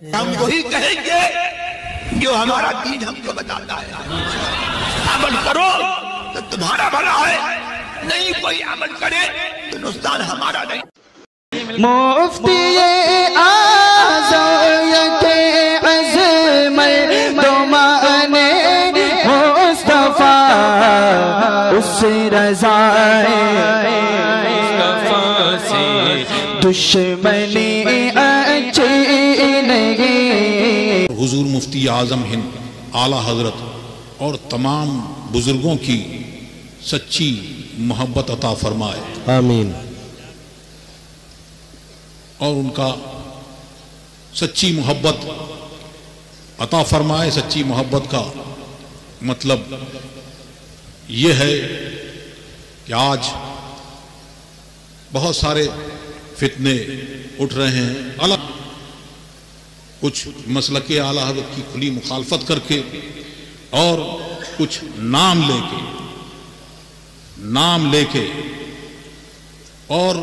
ہم وہی کہیں گے جو ہمارا دین ہم کو بتاتا ہے. عمل کرو تو تمہارا بھلا ہے، نہیں کوئی عمل کرے تو نقصان ہمارا نہیں. مفتی اعظم کے عزم دمان مصطفیٰ اس رضا مصطفیٰ سے دشمنی اچھی نہیں. حضور مفتی اعظم ہند اعلیٰ حضرت اور تمام بزرگوں کی سچی محبت عطا فرمائے. آمین. اور ان کا سچی محبت عطا فرمائے. سچی محبت کا مطلب یہ ہے کہ آج بہت سارے فتنے اٹھ رہے ہیں، الگ کچھ مسلک اعلیٰ حضرت کی کھلی مخالفت کر کے اور کچھ نام لے کے اور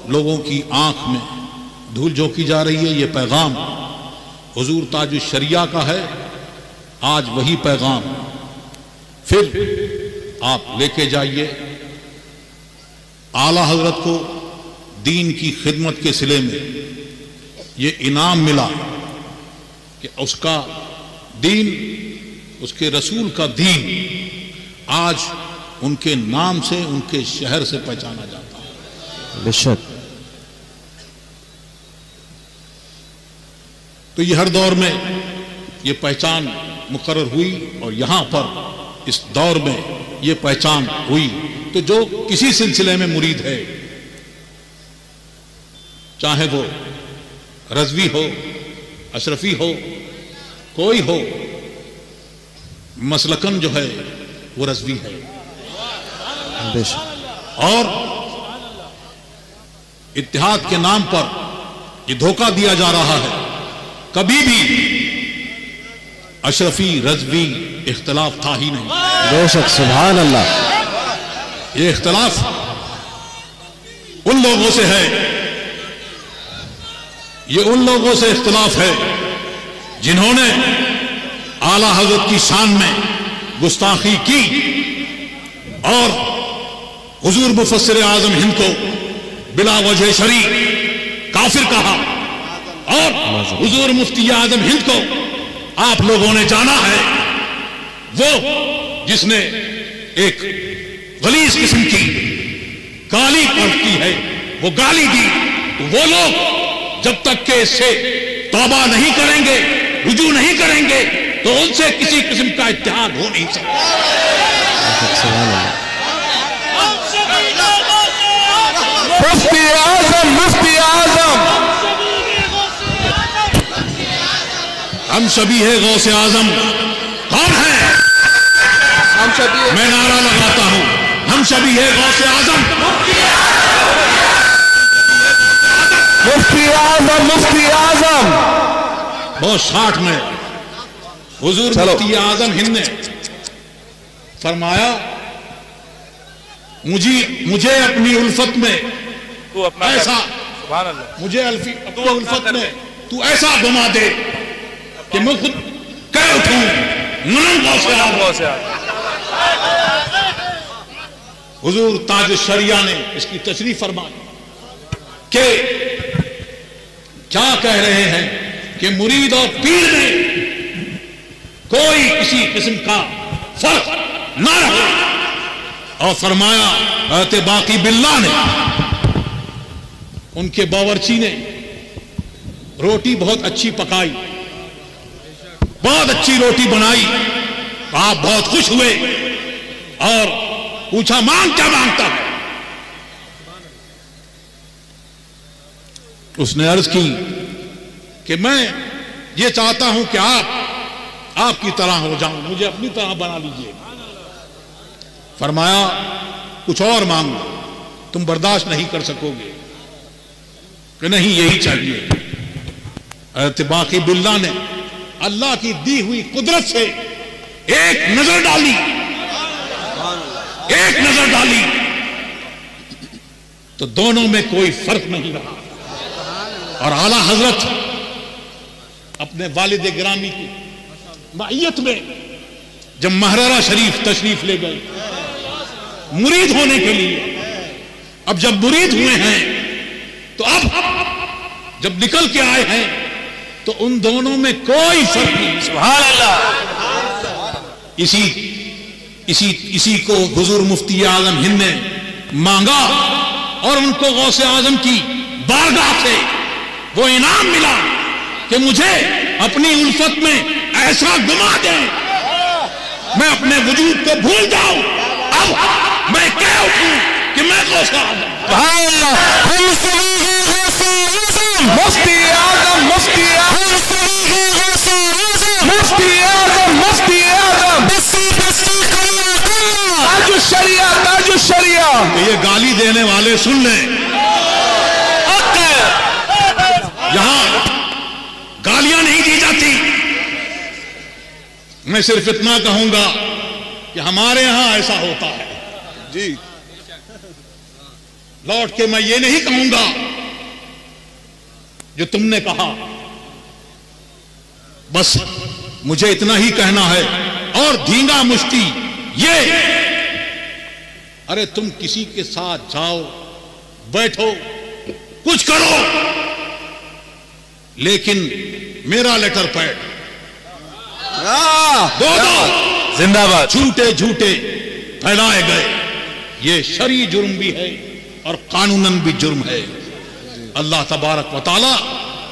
لوگوں کی آنکھ میں دھول جھونکی جا رہی ہے. یہ پیغام حضور تاج الشریعہ کا ہے. آج وہی پیغام پھر آپ لے کے جائیے. اعلیٰ حضرت کو دین کی خدمت کے صلے میں یہ انعام ملا کہ اس کا دین، اس کے رسول کا دین آج ان کے نام سے، ان کے شہر سے پہچانا جاتا ہے. بے شک. تو یہ ہر دور میں یہ پہچان مقرر ہوئی اور یہاں پر اس دور میں یہ پہچان ہوئی. تو جو کسی سلسلے میں مرید ہے، چاہے وہ رضوی ہو، اشرفی ہو، کوئی ہو، مسلکن جو ہے وہ رضوی ہے. بے شک. اور اتحاد کے نام پر یہ دھوکہ دیا جا رہا ہے. کبھی بھی اشرفی رضوی اختلاف تھا ہی نہیں. بے شک. سبحان اللہ. یہ اختلاف ان لوگوں سے ہے، یہ ان لوگوں سے اختلاف ہے جنہوں نے اعلیٰ حضرت کی شان میں گستاخی کی اور حضور مفسر اعظم ہند کو بلا وجہ شرعی کافر کہا اور حضور مفتی اعظم ہند کو آپ لوگوں نے جانا ہے وہ جس نے ایک غلیظ قسم کی گالی پڑھتی ہے، وہ گالی دی. تو وہ لوگ جب تک کہ اس سے توبہ نہیں کریں گے، رجوع نہیں کریں گے، تو ان سے کسی قسم کا اتحاد ہو نہیں سکتا. سبحان اللہ. مفتی اعظم، مفتی اعظم. ہم شبیہ غوث اعظم کون ہیں؟ میں نعرہ لگاتا ہوں، ہم شبیہ غوث اعظم. مفتی اعظم، مفتی اعظم. بہت 60 میں حضور مفتی اعظم ہند نے فرمایا مجھے اپنی الفت میں ایسا، مجھے اپنی الفت میں تو ایسا گما دے کہ میں خود کہہ اٹھوں منم غوث اعظم. حضور تاج الشریعہ نے اس کی تشریح فرمائی کہ کیا کہہ رہے ہیں کہ مرید اور پیر میں کوئی کسی قسم کا فرق نہ رہے. اور فرمایا حضرت باقی باللہ نے، ان کے باورچی نے روٹی بہت اچھی پکائی، بہت اچھی روٹی بنائی. آپ بہت خوش ہوئے اور پوچھا مانگ کیا مانگتا ہے؟ اس نے عرض کی کہ میں یہ چاہتا ہوں کہ آپ کی طرح ہو جاؤں، مجھے اپنی طرح بنا لیجئے. فرمایا کچھ اور مانگو، تم برداشت نہیں کر سکو گے. کہ نہیں یہی چاہیے. حضرت باقی باللہ نے اللہ کی دی ہوئی قدرت سے ایک نظر ڈالی، تو دونوں میں کوئی فرق نہیں رہا. اور اعلیٰ حضرت اپنے والد گرامی کی معیت میں جب مہرارہ شریف تشریف لے گئے مرید ہونے کے لیے، اب جب مرید ہوئے ہیں تو اب جب نکل کے آئے ہیں تو ان دونوں میں کوئی فرق نہیں. سبحان اللہ. اسی کو حضور مفتی اعظم ہند نے مانگا اور ان کو غوث اعظم کی بارگاہ سے وہ انعام ملا کہ مجھے اپنی الفت میں ایسا گما دیں میں اپنے وجود کو بھول جاؤں. اب میں کہہ اٹھوں کہ میں غوث اعظم. سبحان اللہ. مفتی اعظم مفتی اعظم مفتی اعظم مفتی اعظم تاج الشریعہ تاج الشریعہ. یہ گالی دینے والے سن لیں، یہاں گالیاں نہیں دی جاتی. میں صرف اتنا کہوں گا کہ ہمارے ہاں ایسا ہوتا ہے جی. لوٹ کے میں یہ نہیں کہوں گا جو تم نے کہا، بس مجھے اتنا ہی کہنا ہے. اور دھینگا مشتی یہ، ارے تم کسی کے ساتھ جاؤ بیٹھو کچھ کرو، لیکن میرا لیٹر پیڈ دو زندہ باد. جھوٹے جھوٹے پھیلائے گئے، یہ شرعی جرم بھی ہے اور قانوناً بھی جرم ہے. اللہ تبارک و تعالی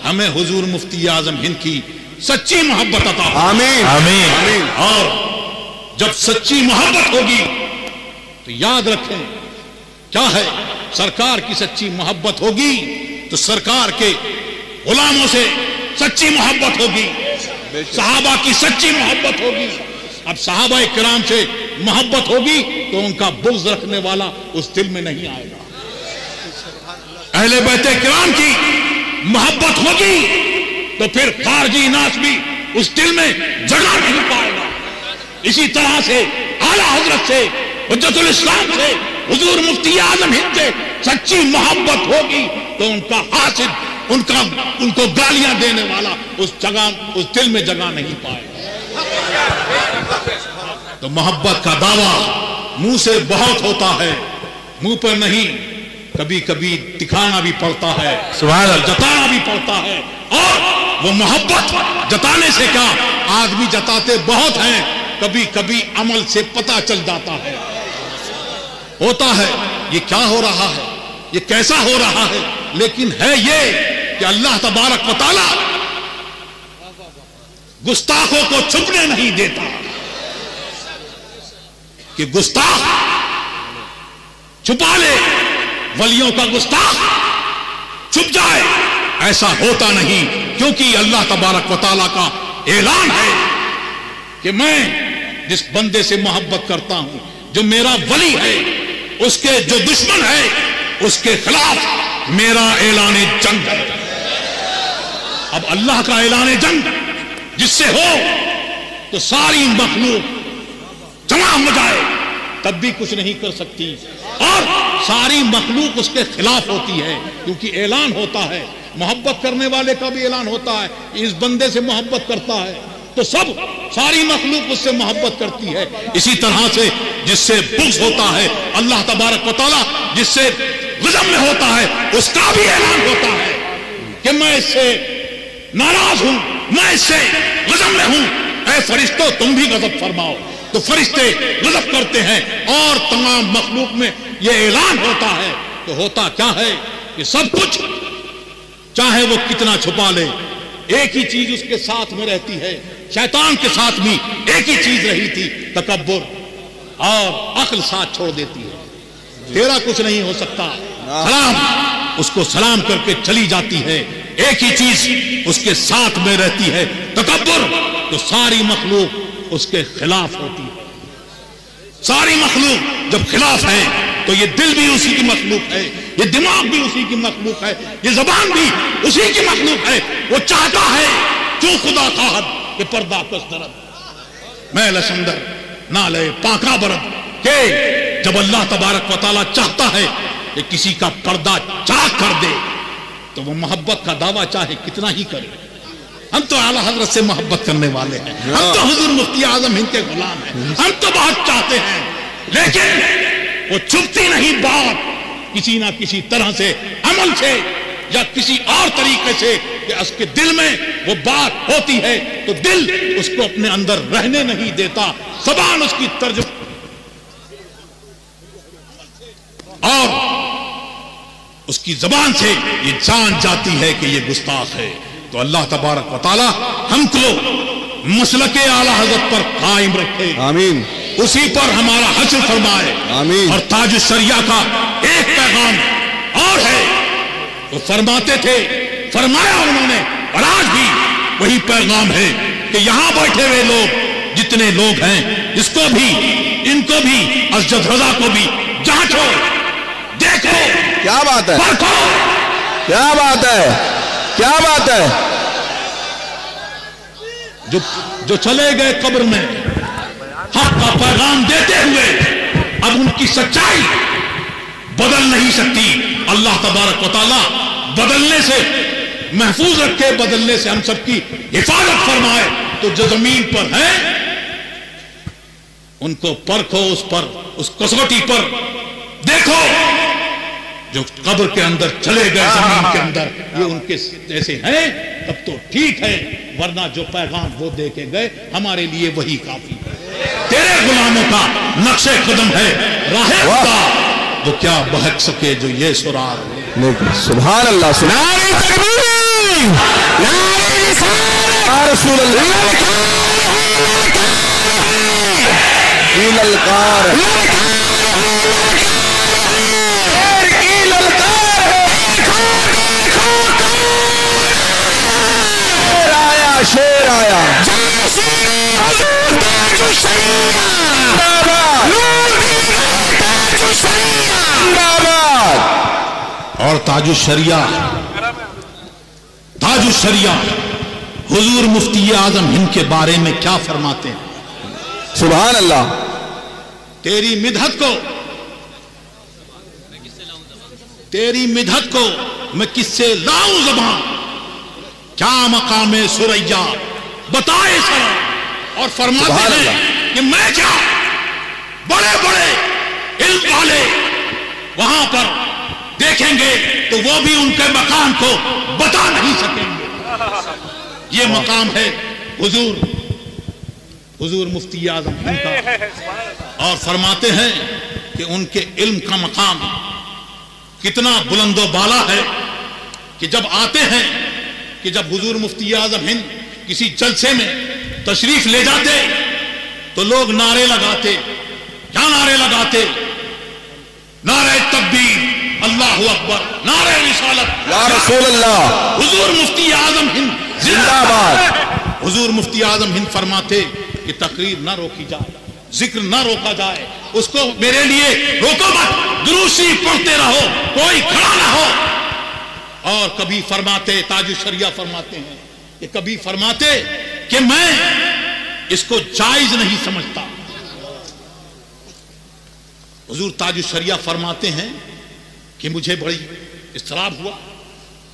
ہمیں حضور مفتی اعظم ہند کی سچی محبت عطا فرمائے. آمین آمین. آمین. اور جب سچی محبت ہوگی تو یاد رکھیں کیا ہے، سرکار کی سچی محبت ہوگی تو سرکار کے غلاموں سے سچی محبت ہوگی، صحابہ کی سچی محبت ہوگی. اب صحابہ کرام سے محبت ہوگی تو ان کا بغض رکھنے والا اس دل میں نہیں آئے گا. اہل بیت کرام کی محبت ہوگی تو پھر خارجی ناس بھی اس دل میں جگہ نہیں پائے گا. اسی طرح سے اعلیٰ حضرت سے، حجت الاسلام سے، حضور مفتی اعظم ہند سے سچی محبت ہوگی تو ان کا حاسد، ان کو گالیاں دینے والا اس دل میں جگہ نہیں پائے گا. تو محبت کا دعویٰ منہ سے بہت ہوتا ہے، منہ پر نہیں، کبھی کبھی دکھانا بھی پڑتا ہے، سبحان اللہ. جتانا بھی پڑتا ہے. اور وہ محبت جتانے سے کیا، آدمی جتاتے بہت ہیں، کبھی کبھی عمل سے پتہ چل جاتا ہے، ہوتا ہے یہ کیا ہو رہا ہے، یہ کیسا ہو رہا ہے. لیکن ہے یہ کہ اللہ تبارک و تعالی گستاخوں کو چھپنے نہیں دیتا کہ گستاخ چھپا لے، ولیوں کا گستاخ چھپ جائے، ایسا ہوتا نہیں. کیونکہ اللہ تبارک و تعالیٰ کا اعلان ہے کہ میں جس بندے سے محبت کرتا ہوں، جو میرا ولی ہے، اس کے جو دشمن ہے اس کے خلاف میرا اعلان جنگ ہے. اب اللہ کا اعلان جنگ جس سے ہو تو ساری مخلوق جمع ہو جائے تب بھی کچھ نہیں کر سکتی، اور ساری مخلوق اس کے خلاف ہوتی ہے. کیونکہ اعلان ہوتا ہے، محبت کرنے والے کا بھی اعلان ہوتا ہے، اس بندے سے محبت کرتا ہے تو ساری مخلوق اس سے محبت کرتی ہے. اسی طرح سے جس سے بغض ہوتا ہے، اللہ تبارک و تعالیٰ جس سے غضب میں ہوتا ہے، اس کا بھی اعلان ہوتا ہے کہ میں اس سے ناراض ہوں، میں اس سے غضب میں ہوں. اے فرشتوں تم بھی غضب فرماؤ. تو فرشتے غضب کرتے ہیں اور تمام مخلوق میں یہ اعلان ہوتا ہے. تو ہوتا کیا ہے کہ سب کچھ چاہے وہ کتنا چھپا لے، ایک ہی چیز اس کے ساتھ میں رہتی ہے. شیطان کے ساتھ بھی ایک ہی چیز رہی تھی، تکبر، اور عقل ساتھ چھوڑ دیتی ہے. تیرا کچھ نہیں ہو سکتا، سلام، اس کو سلام کر کے چلی جاتی ہے. ایک ہی چیز اس کے ساتھ میں رہتی ہے، تکبر. تو ساری مخلوق اس کے خلاف ہوتی ہے. ساری مخلوق جب خلاف ہے تو یہ دل بھی اسی کی مخلوق ہے، یہ دماغ بھی اسی کی مخلوق ہے، یہ زبان بھی اسی کی مخلوق ہے. وہ چاہتا ہے جو خدا خواہد کہ پردہ کس درد میں لسندر نہ لے پاکا برد. کہ جب اللہ تبارک و تعالیٰ چاہتا ہے کہ کسی کا پردہ چاک کر دے تو وہ محبت کا دعویٰ چاہے کتنا ہی کرے. ہم تو اعلیٰ حضرت سے محبت کرنے والے ہیں, ہم تو حضور مفتی اعظم ہند کے غلام ہیں, ہم تو بہت چاہتے ہیں, لیکن وہ چھپتی نہیں بات کسی نہ کسی طرح سے, عمل سے یا کسی اور طریقے سے, کہ اس کے دل میں وہ بات ہوتی ہے تو دل اس کو اپنے اندر رہنے نہیں دیتا, زبان اس کی ترجمہ اور اس کی زبان سے یہ جان جاتی ہے کہ یہ گستاخ ہے. تو اللہ تبارک و تعالی ہم کو مسلک اعلیٰ حضرت پر قائم رکھے, آمین, اسی پر ہمارا حشر فرمائے, آمین. اور تاج الشریعہ کا ایک پیغام اور ہے, وہ فرماتے تھے, فرمایا انہوں نے, اور آج بھی وہی پیغام ہے کہ یہاں بیٹھے ہوئے لوگ جتنے لوگ ہیں, اس کو بھی, ان کو بھی, اسجد رضا کو بھی جانچو, دیکھو, کیا بات ہے, پرکھو, کیا بات ہے, کیا بات ہے. جو چلے گئے قبر میں حق کا پیغام دیتے ہوئے, اب ان کی سچائی بدل نہیں سکتی. اللہ تبارک و تعالی بدلنے سے محفوظ رکھے, بدلنے سے ہم سب کی حفاظت فرمائے. تو جو زمین پر ہیں ان کو پرکھو, اس پر, اس کسوٹی پر دیکھو. جو قبر کے اندر چلے گئے زمین کے اندر, یہ ان کے جیسے ہیں تب تو ٹھیک ہے, ورنہ جو پیغام وہ دے کے گئے ہمارے لیے وہی کافی ہے. تیرے غلاموں کا نقش قدم ہے راہ خدا, وہ کیا بہک سکے جو یہ سرار. سبحان اللہ, سبحان تکبیر, نعرہ رسالت یا رسول اللہ, للکار شیر آیا, اور تاج الشریعہ, تاج الشریعہ حضور مفتی اعظم ہند کے بارے میں کیا فرماتے ہیں. سبحان اللہ. تیری مدحت کو, تیری مدحت کو میں کس سے لاؤں زبان, کیا مقام سریا بتائے سر. اور فرماتے ہیں کہ میں کیا, بڑے بڑے علم والے وہاں پر دیکھیں گے تو وہ بھی ان کے مقام کو بتا نہیں سکیں گے. یہ مقام ہے حضور مفتی اعظم ہند کا, اور فرماتے ہیں کہ ان کے علم کا مقام کتنا بلند و بالا ہے کہ جب آتے ہیں, کہ جب حضور مفتی اعظم ہند کسی جلسے میں تشریف لے جاتے تو لوگ نعرے لگاتے. کیا نعرے لگاتے؟ نعرہ تکبیر, اللہ اکبر, نعرہ رسالت یا رسول اللہ, حضور مفتی اعظم ہند زندہ باد. حضور مفتی اعظم ہند فرماتے کہ تقریر نہ روکی جائے, ذکر نہ روکا جائے, اس کو میرے لیے روکو مت, درود شریف پڑھتے رہو, کوئی کھڑا نہ ہو. اور کبھی فرماتے, تاج الشریعہ فرماتے ہیں کہ کبھی فرماتے کہ میں اس کو جائز نہیں سمجھتا. حضور تاج الشریعہ فرماتے ہیں کہ مجھے بڑی اضطراب ہوا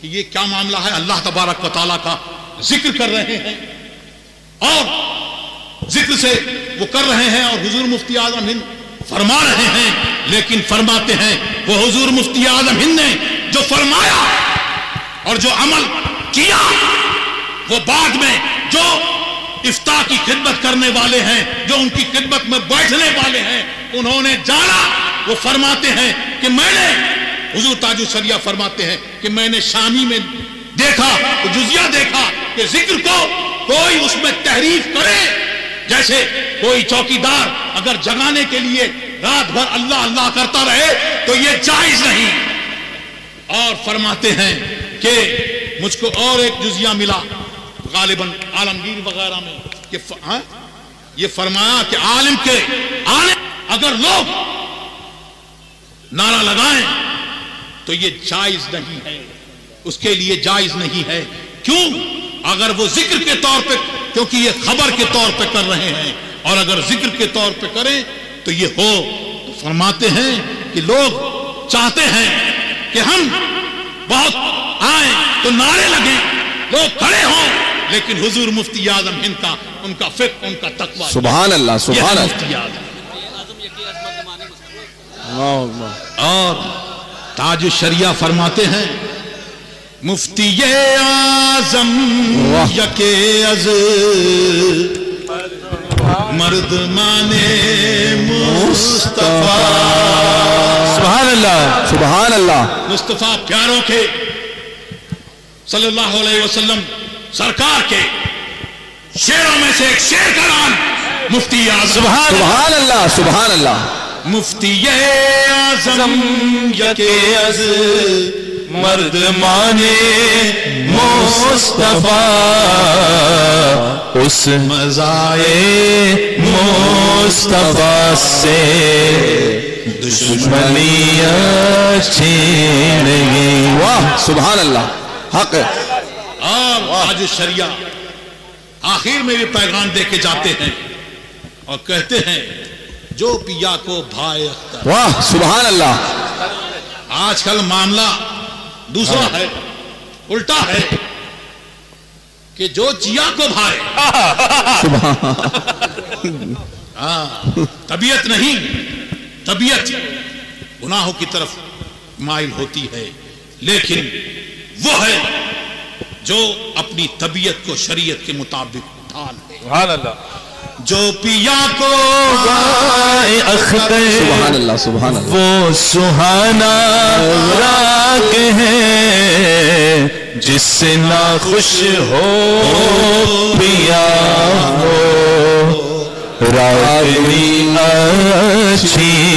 کہ یہ کیا معاملہ ہے. اللہ تبارک و تعالیٰ کا ذکر کر رہے ہیں اور ذکر سے وہ کر رہے ہیں, اور حضور مفتی اعظم ہند فرما رہے ہیں, لیکن فرماتے ہیں وہ حضور مفتی اعظم ہند نے جو فرمایا اور جو عمل کیا, وہ بعد میں جو افتاء کی خدمت کرنے والے ہیں, جو ان کی خدمت میں بیٹھنے والے ہیں, انہوں نے جانا. وہ فرماتے ہیں کہ میں نے, حضور تاج الشریعہ فرماتے ہیں کہ میں نے شامی میں دیکھا, جزیہ دیکھا کہ ذکر کو کوئی اس میں تحریف کرے, جیسے کوئی چوکیدار اگر جگانے کے لیے رات بھر اللہ اللہ کرتا رہے تو یہ جائز نہیں. اور فرماتے ہیں کہ مجھ کو اور ایک جزیہ ملا غالباً عالمگیر وغیرہ میں, کہ یہ فرمایا کہ عالم اگر لوگ نعرہ لگائیں تو یہ جائز نہیں ہے, اس کے لیے جائز نہیں ہے. کیوں؟ اگر وہ ذکر کے طور پہ, کیونکہ یہ خبر کے طور پہ کر رہے ہیں, اور اگر ذکر کے طور پہ کریں تو یہ ہو. تو فرماتے ہیں کہ لوگ چاہتے ہیں کہ ہم بہت آئیں تو نعرے لگیں, لوگ کھڑے ہوں, لیکن حضور مفتی اعظم ہند کا ان کا فقہ ان کا تقوی سبحان اللہ سبحان اللہ مفتی اعظم. اور تاج الشریعہ فرماتے ہیں مفتی اعظم یکے از مردمان مصطفیٰ. سبحان اللہ سبحان اللہ. مصطفیٰ پیاروں کے صلی اللہ علیہ وسلم سرکار کے شیروں میں سے ایک شیر کا نام مفتی اعظم. سبحان اللہ سبحان اللہ. مفتی اعظم یکے از مردمان مصطفیٰ اس مزائے مصطفیٰ سے دشمنیاں چھین گئی. واہ سبحان اللہ حق ہے. اور تاج الشریعہ آخر میں بھی پیغام دے کے جاتے ہیں اور کہتے ہیں جو پیا کو بھائے اختر. واہ سبحان اللہ. آج کل معاملہ دوسرا ہے, الٹا ہے کہ جو چیا کو بھائے. طبیعت نہیں, طبیعت گناہوں کی طرف مائل ہوتی ہے, لیکن وہ ہے جو اپنی طبیعت کو شریعت کے مطابق ڈھال دے. سبحان اللہ. جو پیا کو بھائے اختر سبحان اللہ سبحان اللہ. وہ سہانا راگ ہے جس سے نہ خوش ہو پیا ہو راگنی اچھی